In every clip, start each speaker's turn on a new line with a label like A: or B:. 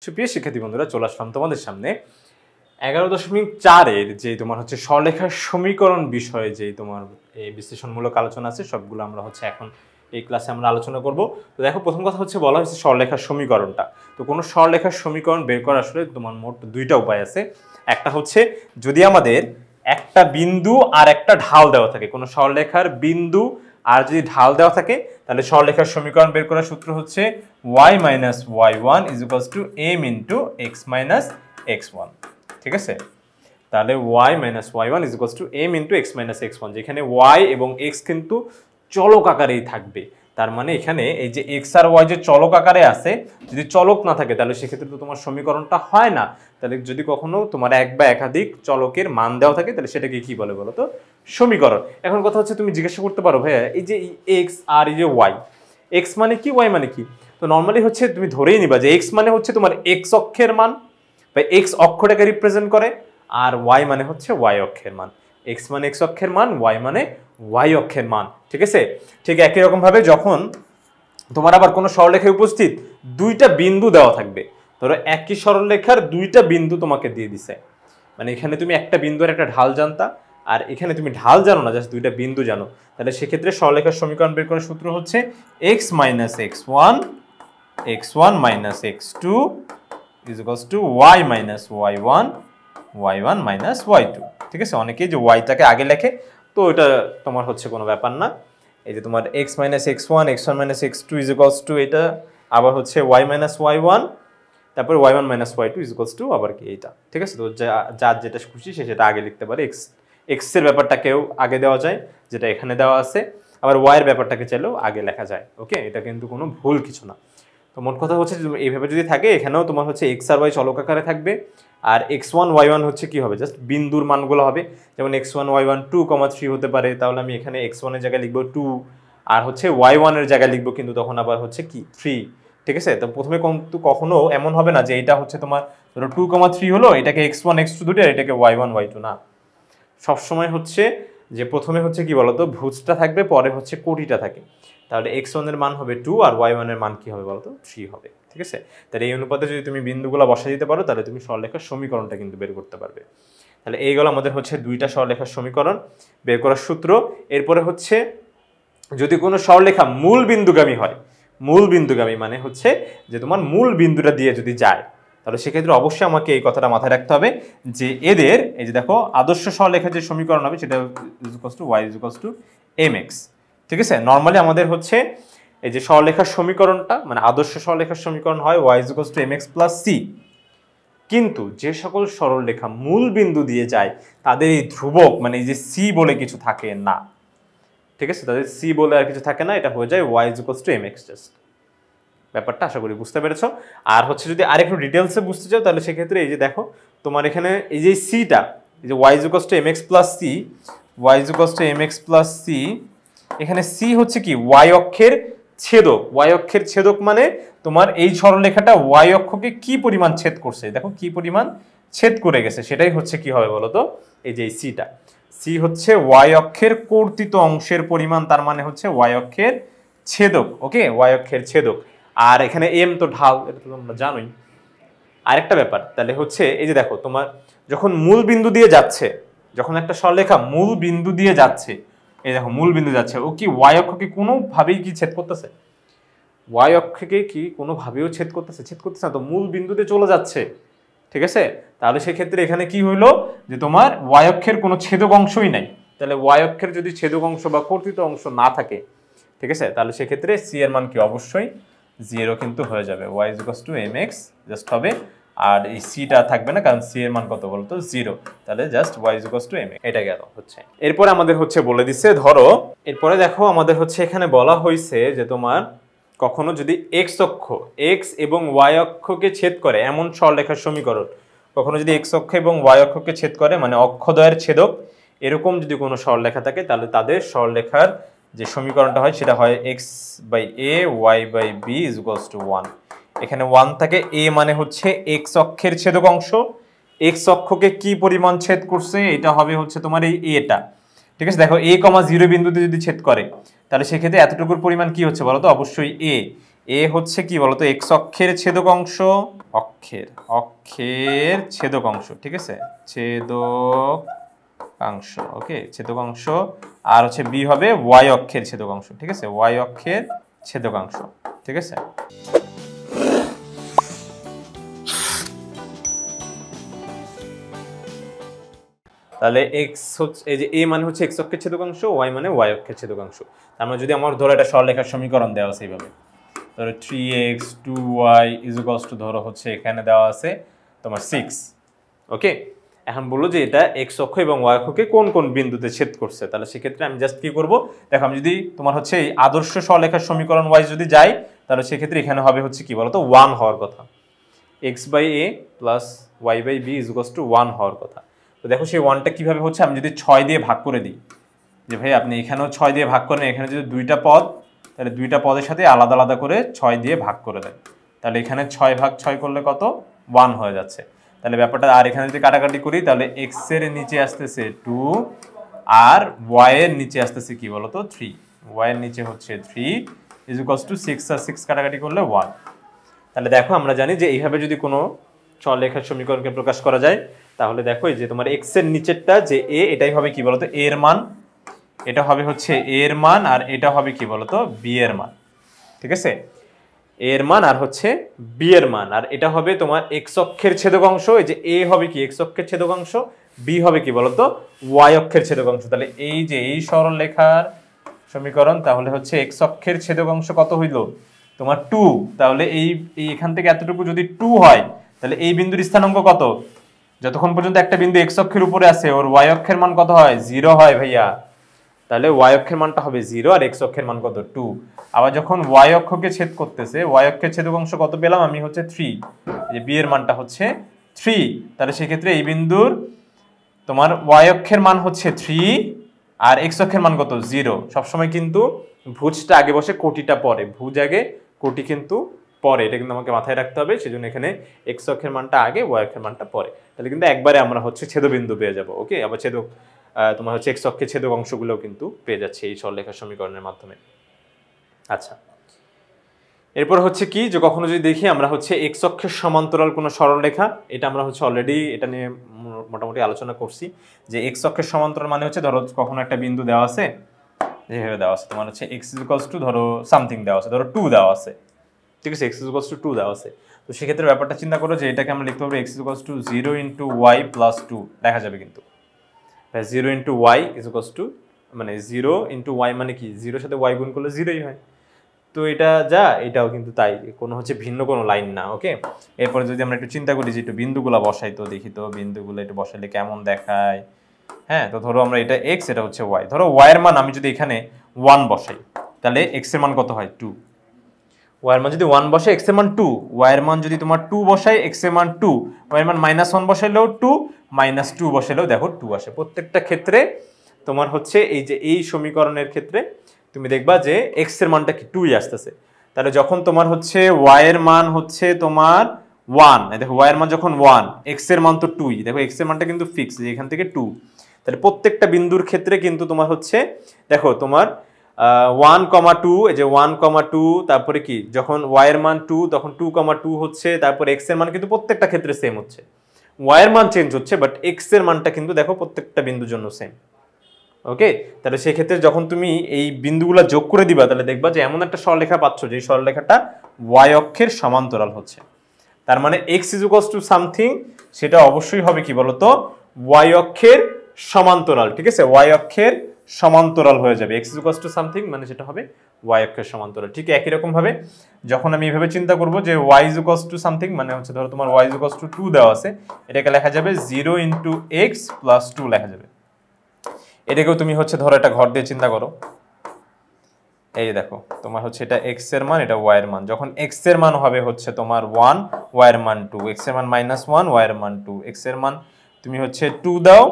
A: সুপ্রিয় শিক্ষার্থী বন্ধুরা, চলে আসলাম তোমাদের সামনে 11.4 যে তোমার হচ্ছে সরলরেখার সমীকরণ বিষয়ে যে তোমার এই বিশ্লেষণমূলক আলোচনা আছে, সবগুলো আমরা হচ্ছে এখন এই ক্লাসে আমরা আলোচনা করব। তো দেখো, প্রথম কথা হচ্ছে বলা হয়েছে সরলরেখার সমীকরণটা। তো কোনো সরলরেখার সমীকরণ বের করার আসলে তোমার মোট দুইটা উপায় আছে। একটা হচ্ছে যদি আমাদের একটা বিন্দু আর একটা ঢাল দেওয়া থাকে, কোনো সরলরেখার বিন্দু আর যদি ঢাল দেওয়া থাকে, তাহলে সরলরেখার সমীকরণ বের করার সূত্র হচ্ছে y minus y1 is equals to m into x minus x1। ঠিক আছে, তাহলে y minus y1 is equals to m into x minus x1, যেখানে y এবং x কিন্তু চলক আকারেই থাকবে। তার মানে এখানে এই যে x আর y যে চলক আকারে আছে, যদি চলক না থাকে তাহলে সেক্ষেত্রে তো তোমার সমীকরণটা হয় না। তাহলে যদি কখনো তোমার এক বা একাধিক চলকের মান দেওয়া থাকে তাহলে সেটাকে কি বলে বলো তো? সমীকরণ। এখন কথা হচ্ছে, তুমি জিজ্ঞাসা করতে পারো ভাইয়া এই যে x আর এই যে y, x মানে কি, y মানে কি? তো নর্মালি হচ্ছে তুমি ধরেই নিবা যে x মানে হচ্ছে তোমার x অক্ষের মান, বা x অক্ষটাকে রিপ্রেজেন্ট করে, আর y মানে হচ্ছে y অক্ষের মান। x মানে x অক্ষের মান, y মানে y অক্ষের মান। ঠিক আছে, ঠিক একই রকম ভাবে যখন তোমার আবার কোনো সরলরেখায় উপস্থিত দুইটা বিন্দু দেওয়া থাকবে, ধরো একই সরলরেখার দুইটা বিন্দু তোমাকে দিয়ে দিছে, মানে এখানে তুমি একটা বিন্দু আর একটা ঢাল জানতা, আর এখানে তুমি ঢাল জানো না, জাস্ট দুইটা বিন্দু জানো, তাহলে সেক্ষেত্রে সরলরেখার সমীকরণ বের করার সূত্র হচ্ছে x minus x1 x1 minus x2 is equals to y minus y1 y1 minus y2। ঠিক আছে, অনেকেই যে y টাকে আগে লেখে, তো এটা তোমার হচ্ছে কোনো ব্যাপার না। এই যে তোমার x minus x1 x1 minus x2 is equals to এটা আবার হচ্ছে y minus y1, তারপর y1 minus y2 is equals to আবার কি এটা। ঠিক আছে, তো যার যেটা খুশি সে সেটা আগে লিখতে পারে। x এর ব্যাপারটাকেও আগে দেওয়া যায়, যেটা এখানে দেওয়া আছে, আবার y এর ব্যাপারটাকে চাইলেও আগে লেখা যায়। ওকে, এটা কিন্তু কোনো ভুল কিছু না। তো মোট কথা হচ্ছে এইভাবে যদি থাকে, এখানেও তোমার হচ্ছে x আর y চলক আকারে থাকবে, আর x1 y1 হচ্ছে কি হবে, জাস্ট বিন্দুর মানগুলো হবে। যেমন x1 y1 2,3 হতে পারে, তাহলে আমি এখানে x1 এর জায়গায় লিখবো 2, আর হচ্ছে y1 এর জায়গায় লিখবো কিন্তু তখন আবার হচ্ছে কি 3। ঠিক আছে, তো প্রথমে কিন্তু কখনো এমন হবে না যে এটা হচ্ছে তোমার ধরো 2,3 হলো, এটাকে x1 x2 দুটো, আর এটাকে y1 y2 না। সবসময় হচ্ছে যে প্রথমে হচ্ছে কি বলতো, ভুজটা থাকবে, পরে হচ্ছে কোটিটা থাকে। তাহলে x1 এর মান হবে 2 আর y1 এর মান কি হবে বলতো? 3 হবে। ঠিক আছে, তাহলে এই অনুপাতে যদি তুমি বিন্দুগুলো বসা দিতে পারো, তাহলে তুমি সরলরেখার সমীকরণটা কিন্তু বের করতে পারবে। তাহলে এইগুলো আমাদের হচ্ছে দুইটা সরলরেখার সমীকরণ বের করার সূত্র। এরপরে হচ্ছে যদি কোনো সরলরেখা মূল বিন্দুগামী হয়, মূল বিন্দুগামী মানে হচ্ছে যে তোমার মূল বিন্দুটা দিয়ে যদি যায়, তাহলে সেক্ষেত্রে অবশ্যই আমাকে এই কথাটা মাথায় রাখতে হবে যে এদের এই যে দেখো আদর্শ সরলরেখার যে সমীকরণ হবে সেটা y mx। ঠিক আছে, নর্মালি আমাদের হচ্ছে এই যে সরলরেখার সমীকরণটা, মানে আদর্শ সরলরেখার সমীকরণ হয় y mx plus c, কিন্তু যে সকল সরলরেখা মূল বিন্দু দিয়ে যায় তাদের এই ধ্রুবক মানে এই যে c বলে কিছু থাকে না। ঠিক আছে, তাদের c বলে আর কিছু থাকে না, এটা হয়ে যায় y mx জাস্ট। ব্যাপারটা আশা করি বুঝতে পেরেছো। আর হচ্ছে যদি আরেকটু ডিটেলসে বুঝতে চাও, তাহলে সেক্ষেত্রে এই যে দেখো তোমার এখানে এই যে সিটা, এই যে y mx plus c, y mx plus c, এখানে c হচ্ছে কি y অক্ষের ছেদক। y অক্ষের ছেদক মানে তোমার এই সরলরেখাটা y অক্ষকে কি পরিমাণ ছেদ করছে, দেখো কি পরিমাণ ছেদ করে গেছে, সেটাই হচ্ছে কি হবে বলো তো? এই যে সিটা, c হচ্ছে y অক্ষের কর্তিত অংশের পরিমাণ, তার মানে হচ্ছে y অক্ষের ছেদক। ওকে, y অক্ষের ছেদক। আর এখানে m তো ঢাল, এটা তো তোমরা জানোই। আরেকটা ব্যাপার, তাহলে হচ্ছে এই যে দেখো তোমার যখন মূল বিন্দু দিয়ে যাচ্ছে, যখন একটা সরলরেখা মূল বিন্দু দিয়ে যাচ্ছে, এই দেখো মূল বিন্দু যাচ্ছে, ও কি y অক্ষকে কোনোভাবেই কি ছেদ করতেছে? y অক্ষকে কি কোনোভাবেও ছেদ করতেছে? ছেদ করতেছে না, তো মূল বিন্দুতে চলে যাচ্ছে। ঠিক আছে, তাহলে সেক্ষেত্রে এখানে কি হইলো যে তোমার y অক্ষের কোনো ছেদক অংশই নাই। তাহলে y অক্ষের যদি ছেদক অংশ বা কর্তিত অংশ না থাকে, ঠিক আছে, তাহলে সেক্ষেত্রে c এর মান কি অবশ্যই 0 কিন্তু হয়ে যাবে, y mx জাস্ট হবে, আর এই সিটা থাকবে না, কারণ সি এর মান কত বলতো 0। তাহলে জাস্ট y mx এটা গেল হচ্ছে। এরপরে আমাদের হচ্ছে বলে দিচ্ছে, ধরো এরপরে দেখো আমাদের হচ্ছে এখানে বলা হয়েছে যে তোমার কখনো যদি x অক্ষ x এবং y অক্ষকে ছেদ করে এমন সরলরেখার সমীকরণ, কখনো যদি x অক্ষ এবং y অক্ষকে ছেদ করে মানে অক্ষদ্বয়ের ছেদক, এরকম যদি কোনো সরলরেখা থাকে, তাহলে তাদের সরলরেখার যে সমীকরণটা হয় সেটা হয় x/a y/b = 1। এখানে 1 থাকে, a মানে হচ্ছে x অক্ষের ছেদক অংশ, x অক্ষকে কি পরিমাণ ছেদ করছে এটা হবে হচ্ছে তোমার এই এটা। ঠিক আছে, দেখো a, 0 বিন্দুতে যদি ছেদ করে, তাহলে সেক্ষেত্রে এতটুকুর পরিমাণ কি হচ্ছে বলো তো? অবশ্যই a। এ হচ্ছে কি বলতো এক্স অক্ষের ছেদক অংশ, অক্ষের ছেদক অংশ, ঠিক আছে, ছেদকাংশ, ওকে, ছেদকাংশ। আর হচ্ছে বি হবে ওয়াই অক্ষের ছেদকাংশ, ঠিক আছে, ওয়াই অক্ষের ছেদকাংশ, ঠিক আছে। তাহলে এক্স হচ্ছে এই যে এ মানে হচ্ছে এক্স অক্ষের ছেদকাংশ, ওয়াই মানে ওয়াই অক্ষের ছেদকাংশ। তার মানে যদি আমার ধরো এটা সরলরেখার সমীকরণ দেওয়া আছে এইভাবে, ধরো 3x 2y = ধরো হচ্ছে এখানে দেওয়া আছে তোমার 6, ওকে। এখন বললো যে এটা এক্স অক্ষ এবং ওয়াই অক্ষকে কোন কোন বিন্দুতে ছেদ করছে, তাহলে সেক্ষেত্রে আমি জাস্ট কি করব, দেখো আমি যদি তোমার হচ্ছে এই আদর্শ সরলরেখার সমীকরণ ওয়াইজ যদি যাই, তাহলে সেক্ষেত্রে এখানে হবে হচ্ছে কি বলতো 1 হওয়ার কথা, x/a + y/b = 1 হওয়ার কথা। তো দেখো সেই 1টা কিভাবে হচ্ছে, আমি যদি 6 দিয়ে ভাগ করে দিই, যে ভাই আপনি এখানেও 6 দিয়ে ভাগ করেন, এখানে যদি দুইটা পদ, তাহলে দুইটা পদের সাথে আলাদা আলাদা করে 6 দিয়ে ভাগ করে দেন, তাহলে এখানে 6/6 করলে কত 1 হয়ে যাচ্ছে। তাহলে ব্যাপারটা, আর এখানে যদি কাটাকাটি করি তাহলে x এর নিচে আসতেছে 2 আর y এর নিচে আসতেছে কি বলতো 3, y এর নিচে হচ্ছে 3 = 6 আর 6 কাটাকাটি করলে 1। তাহলে দেখো আমরা জানি যে এইভাবে যদি কোনো সরলরেখার সমীকরণকে প্রকাশ করা যায়, তাহলে দেখো এই যে তোমার x এর নিচেরটা যে a, এটাই হবে কি বলতো a এর মান, এটা হবে হচ্ছে a এর মান, আর এটা হবে কি বলতো b এর মান, ঠিক আছে, a এর মান আর হচ্ছে b এর মান, আর এটা হবে তোমার x অক্ষের ছেদকাংশ, এই যে a হবে কি x অক্ষের ছেদকাংশ, b হবে কি বলতো y অক্ষের ছেদকাংশ। তাহলে এই যে এই সরলরেখার সমীকরণ, তাহলে হচ্ছে x অক্ষের ছেদকাংশ কত হইল তোমার 2, তাহলে এই এখান থেকে এতটুকু যদি 2 হয়, তাহলে এই বিন্দুর স্থানাঙ্ক কত, যতক্ষণ পর্যন্ত একটা বিন্দু x অক্ষের উপরে আছে ওর y অক্ষের মান কত হয় 0 হয় ভাইয়া, তাহলে y অক্ষের মানটা হবে 0 আর x অক্ষের মান কত 2। আবার যখন y অক্ষকে ছেদ করতেছে, y অক্ষের ছেদকাংশ কত পেলাম আমি হচ্ছে 3, এই যে b এর মানটা হচ্ছে 3, তাহলে সেক্ষেত্রে এই বিন্দুর তোমার y অক্ষের মান হচ্ছে 3 আর x অক্ষের মান কত 0। সবসময় কিন্তু ভুজটা আগে বসে, কোটিটা পরে, ভুজ আগে কোটি কিন্তু পরে, এটা কিন্তু আমাকে মাথায় রাখতে হবে। সেজন্য এখানে x অক্ষের মানটা আগে, y অক্ষের মানটা পরে, তাহলে কিন্তু একবারে আমরা হচ্ছে ছেদবিন্দু পেয়ে যাব, ওকে। আবার ছেদক তোমার হচ্ছে x অক্ষের ছেদক অংশগুলোও কিন্তু পেয়ে যাচ্ছে এই সরলরেখার সমীকরণের মাধ্যমে। আচ্ছা, এরপর হচ্ছে কি, যে কখনো যদি দেখি আমরা হচ্ছে x অক্ষের সমান্তরাল কোনো সরলরেখা, এটা আমরা হচ্ছে অলরেডি এটা নিয়ে মোটামুটি আলোচনা করছি, যে x অক্ষের সমান্তরাল মানে হচ্ছে ধরো কখনো একটা বিন্দু দেওয়া আছে, যেভাবে দেওয়া আছে তোমার হচ্ছে x = ধরো সামথিং দেওয়া আছে, ধরো 2 দেওয়া আছে, ঠিক আছে, x = 2 দেওয়া আছে। তো সেক্ষেত্রে ব্যাপারটা চিন্তা করো যে এটাকে আমরা লিখতে পারবো x = 0 × y + 2 দেখা যাবে, কিন্তু 0 × y মানে 0 × y মানে কি 0 এর সাথে y গুণ করলে 0ই হয়, তো এটা যা এটাও কিন্তু তাই, কোনো হচ্ছে ভিন্ন কোনো লাইন না, ওকে। এরপরে যদি আমরা একটু চিন্তা করি যে একটু বিন্দুগুলা বসাই, তো দেখি তো বিন্দুগুলো একটু বসাইলে কেমন দেখায়। হ্যাঁ, তো ধরো আমরা এটা x, এটা হচ্ছে y, ধরো y এর মান আমি যদি এখানে 1 বসাই, তাহলে x এর মান কত হয় 2, y এর মান যদি 1 বসাই x এর মান 2, y এর মান যদি তোমার 2 বসাই x এর মান 2, y এর মান -1 বসাইলেও 2, -2 বসাইলেও দেখো 2 আসে। প্রত্যেকটা ক্ষেত্রে তোমার হচ্ছে এই যে এই সমীকরণের ক্ষেত্রে তুমি দেখবা যে x এর মানটা কি 2ই আসতেছে। তাহলে যখন তোমার হচ্ছে y এর মান হচ্ছে তোমার 1, দেখো y এর মান যখন 1, x এর মান তো 2ই, দেখো x এর মানটা কিন্তু ফিক্স, যে এখান থেকে 2, তাহলে প্রত্যেকটা বিন্দুর ক্ষেত্রে কিন্তু তোমার হচ্ছে দেখো তোমার 1,2, এই যে 1,2, তারপরে কি যখন y এর মান 2 তখন 2,2 হচ্ছে, তারপরে x এর মান কিন্তু প্রত্যেকটা ক্ষেত্রে সেম হচ্ছে, y এর মান চেঞ্জ হচ্ছে বাট x এর মানটা কিন্তু দেখো প্রত্যেকটা বিন্দুর জন্য সেম, ওকে। তাহলে সেই ক্ষেত্রে যখন তুমি এই বিন্দুগুলো যোগ করে দিবা, তাহলে দেখবা যে এমন একটা সরলরেখা পাচ্ছ যে সরলরেখাটা y অক্ষের সমান্তরাল হচ্ছে, তার মানে x = সামথিং, সেটা অবশ্যই হবে কি বলতো y অক্ষের সমান্তরাল, ঠিক আছে, y অক্ষের সমান্তরাল হয়ে যাবে, x = সামথিং মানে সেটা হবে y অক্ষের সমান্তরাল। ঠিক একই রকম ভাবে যখন আমি এভাবে চিন্তা করব যে y = সামথিং মানে হচ্ছে ধরো তোমার y = 2 দেওয়া আছে, এটাকে লেখা যাবে 0 × x + 2 লেখা যাবে। এটাকেও তুমি হচ্ছে ধরো একটা ঘর দিয়ে চিন্তা করো, এই দেখো তোমার হচ্ছে এটা x এর মান, এটা y এর মান, যখন x এর মান হবে হচ্ছে তোমার 1, y এর মান 2, x এর মান -1, y এর মান 2, x এর মান তুমি হচ্ছে 2 দাও,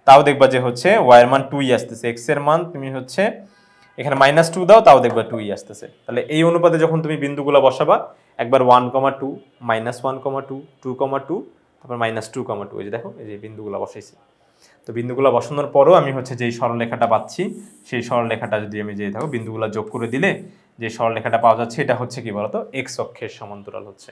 A: তাও দেখবা যে হচ্ছে y এর মান 2ই আসতেছে, x এর মান তুমি হচ্ছে এখানে -2 দাও, তাও দেখবা 2ই আসতেছে। তাহলে এই অনুপাতে যখন তুমি বিন্দুগুলো বসাবা, একবার 1,2, -1,2, 2,2, তারপর -2,2, এই যে দেখো এই যে বিন্দুগুলো বসাইছি। তো বিন্দুগুলো বসানোর পরও আমি হচ্ছে যেই সরলরেখাটা পাচ্ছি, সেই সরলরেখাটা যদি আমি যেই থাকো বিন্দুগুলো যোগ করে দিলে যে সরলরেখাটা পাওয়া যাচ্ছে এটা হচ্ছে কি বলতো এক্স অক্ষের সমান্তরাল হচ্ছে।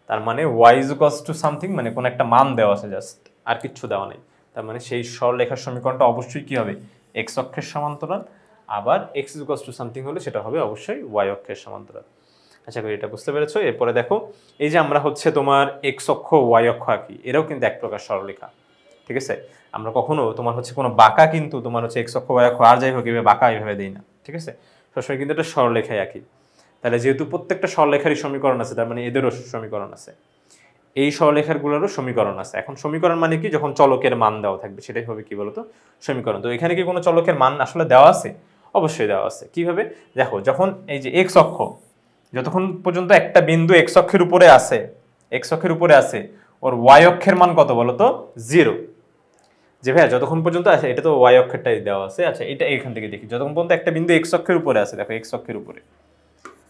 A: তার মানে Y is equals to something, মানে কোনো একটা মান দেওয়া আছে জাস্ট, আর কিচ্ছু দেওয়া নেই। তার মানে সেই সরলরেখার সমীকরণটা অবশ্যই কি হবে এক্স অক্ষের সমান্তরাল, আবার x is equals to something হলে সেটা হবে অবশ্যই ওয়াই অক্ষের সমান্তরাল। আশা করি এটা বুঝতে পেরেছো। এরপরে দেখো এই যে আমরা হচ্ছে তোমার এক্স অক্ষ ওয়াই অক্ষ আঁকি, এরাও কিন্তু এক প্রকার সরলরেখা, ঠিক আছে। আমরা কখনো তোমার হচ্ছে কোনো বাঁকা কিন্তু তোমার হচ্ছে এক্স অক্ষ ওয়াই অক্ষ আর যাই হোক এভাবে বাঁকা এইভাবে দিই না, ঠিক আছে। সবসময় কিন্তু এটা সরলরেখায় আঁকি। তাহলে যেহেতু প্রত্যেকটা সরলরেখারই সমীকরণ আছে, তার মানে এদেরও সমীকরণ আছে, এই সরলরেখাগুলোরও সমীকরণ আছে। এখন সমীকরণ মানে কি, যখন চলকের মান দেওয়া থাকবে সেটাই হবে কি বলতো সমীকরণ। তো এখানে কি কোনো চলকের মান আসলে দেওয়া আছে? অবশ্যই দেওয়া আছে। কিভাবে দেখো, যখন এই যে এক্স অক্ষ যতক্ষণ পর্যন্ত একটা বিন্দু এক্স অক্ষের উপরে আছে, এক্স অক্ষের উপরে আছে, ওর ওয়াই অক্ষের মান কত বলতো 0। যে ভাইয়া যতক্ষণ পর্যন্ত আছে, এটা তো ওয়াই অক্ষেরটাই দেওয়া আছে। আচ্ছা এটা এখান থেকে দেখি, যতক্ষণ পর্যন্ত একটা বিন্দু এক্স অক্ষের উপরে আছে, দেখো এক্স অক্ষের উপরে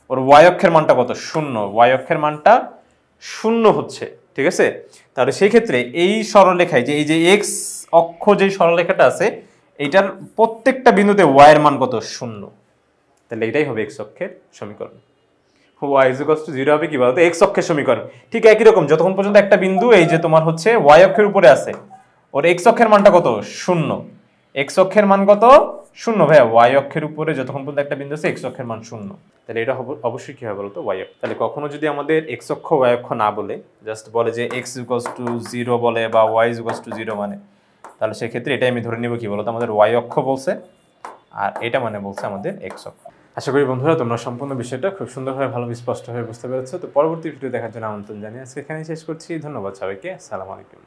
A: ওর ওয়াই অক্ষের মানটা কত 0, ওয়াই অক্ষের মানটা 0 হচ্ছে, ঠিক আছে। তাহলে সেই ক্ষেত্রে এই সরলরেখায় যে এই যে এক্স অক্ষ যে সরলরেখাটা আছে, এইটার প্রত্যেকটা বিন্দুতে ওয়াই এর মান কত 0, তাহলে এটাই হবে এক্স অক্ষের সমীকরণ। ওয়াই ইজ ইকুয়ালস টু 0 হবে কি বলতো এক্স অক্ষের সমীকরণ। ঠিক একই রকম যতক্ষণ পর্যন্ত একটা বিন্দু এই যে তোমার হচ্ছে ওয়াই অক্ষের উপরে আছে, ওর এক্স অক্ষের মানটা কত 0, এক্স অক্ষের মান কত 0 ভাইয়া, ওয়াই অক্ষের উপরে যতক্ষণ পর্যন্ত একটা বিন্দু আছে এক্স অক্ষের মান 0, তাহলে এটা অবশ্যই কি হবে বলতো ওয়াই অক্ষ। তাহলে কখনো যদি আমাদের এক্স অক্ষ ওয়াই অক্ষ না বলে, জাস্ট বলে যে এক্স ইকুয়ালস টু 0 বলে বা ওয়াই ইকুয়ালস টু 0 মানে, তাহলে সেক্ষেত্রে এটা আমি ধরে নিব কি বলতো আমাদের ওয়াই অক্ষ বলছে, আর এটা মানে বলছে আমাদের এক্স অক্ষ। আশা করি বন্ধুরা তোমরা সম্পূর্ণ বিষয়টা খুব সুন্দরভাবে ভালো স্পষ্টভাবে বুঝতে পেরেছো। তো পরবর্তী ভিডিও দেখার জন্য আমন্ত্রণ জানিয়ে আজকে এখানেই শেষ করছি। ধন্যবাদ সবাইকে, আসসালামু আলাইকুম।